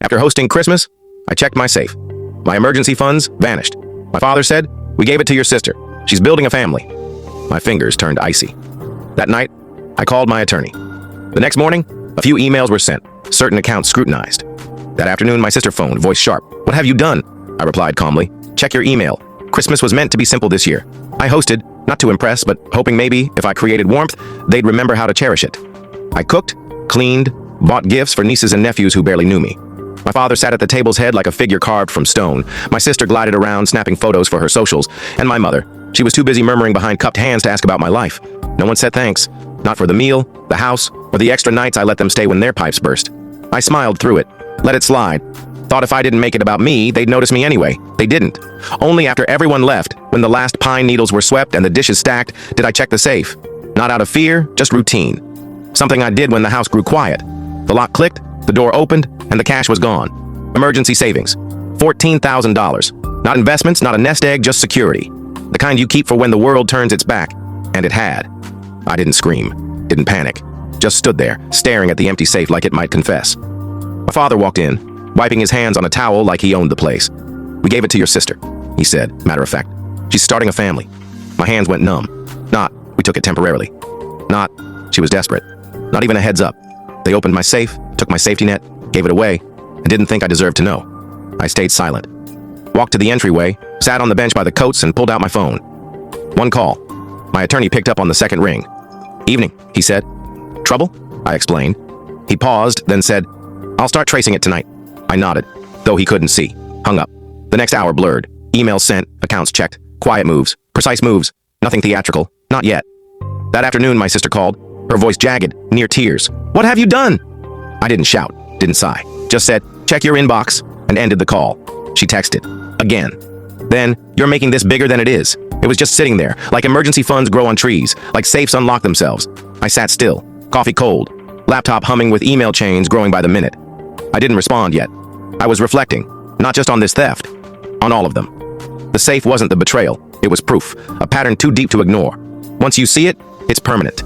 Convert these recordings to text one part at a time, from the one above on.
After hosting Christmas, I checked my safe. My emergency funds vanished. My father said, "We gave it to your sister. She's building a family." My fingers turned icy. That night, I called my attorney. The next morning, a few emails were sent, certain accounts scrutinized. That afternoon, my sister phoned, voice sharp. "What have you done?" I replied calmly. "Check your email. Christmas was meant to be simple this year. I hosted, not to impress, but hoping maybe, if I created warmth, they'd remember how to cherish it. I cooked, cleaned, bought gifts for nieces and nephews who barely knew me. My father sat at the table's head like a figure carved from stone. My sister glided around, snapping photos for her socials. And my mother. She was too busy murmuring behind cupped hands to ask about my life. No one said thanks. Not for the meal, the house, or the extra nights I let them stay when their pipes burst. I smiled through it, let it slide. Thought if I didn't make it about me, they'd notice me anyway. They didn't. Only after everyone left, when the last pine needles were swept and the dishes stacked, did I check the safe. Not out of fear, just routine. Something I did when the house grew quiet. The lock clicked, the door opened, and the cash was gone. Emergency savings. $14,000. Not investments, not a nest egg, just security. The kind you keep for when the world turns its back. And it had. I didn't scream, didn't panic. Just stood there, staring at the empty safe like it might confess. My father walked in, wiping his hands on a towel like he owned the place. "We gave it to your sister," he said, matter of fact. "She's starting a family." My hands went numb. Not, "We took it temporarily." Not, "She was desperate." Not even a heads up. They opened my safe, took my safety net, gave it away, and didn't think I deserved to know. I stayed silent. Walked to the entryway, sat on the bench by the coats, and pulled out my phone. One call. My attorney picked up on the second ring. "Evening," he said. "Trouble?" I explained. He paused, then said, "I'll start tracing it tonight." I nodded, though he couldn't see. Hung up. The next hour blurred. Emails sent, accounts checked, quiet moves, precise moves, nothing theatrical, not yet. That afternoon, my sister called, her voice jagged, near tears. "What have you done?" I didn't shout, didn't sigh, just said, "Check your inbox," and ended the call. She texted. Again. Then, "You're making this bigger than it is." It was just sitting there, like emergency funds grow on trees, like safes unlock themselves. I sat still, coffee cold, laptop humming with email chains growing by the minute. I didn't respond yet. I was reflecting, not just on this theft, on all of them. The safe wasn't the betrayal, it was proof, a pattern too deep to ignore. Once you see it, it's permanent.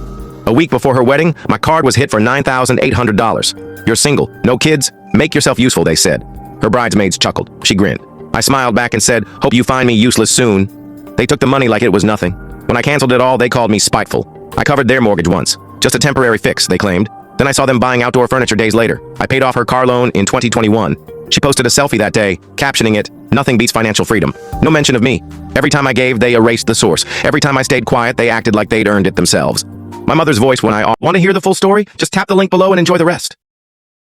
A week before her wedding, my card was hit for $9,800. "You're single, no kids, make yourself useful," they said. Her bridesmaids chuckled. She grinned. I smiled back and said, "Hope you find me useless soon." They took the money like it was nothing. When I canceled it all, they called me spiteful. I covered their mortgage once. Just a temporary fix, they claimed. Then I saw them buying outdoor furniture days later. I paid off her car loan in 2021. She posted a selfie that day, captioning it, "Nothing beats financial freedom." No mention of me. Every time I gave, they erased the source. Every time I stayed quiet, they acted like they'd earned it themselves. My mother's voice when I want to hear the full story? Just tap the link below and enjoy the rest.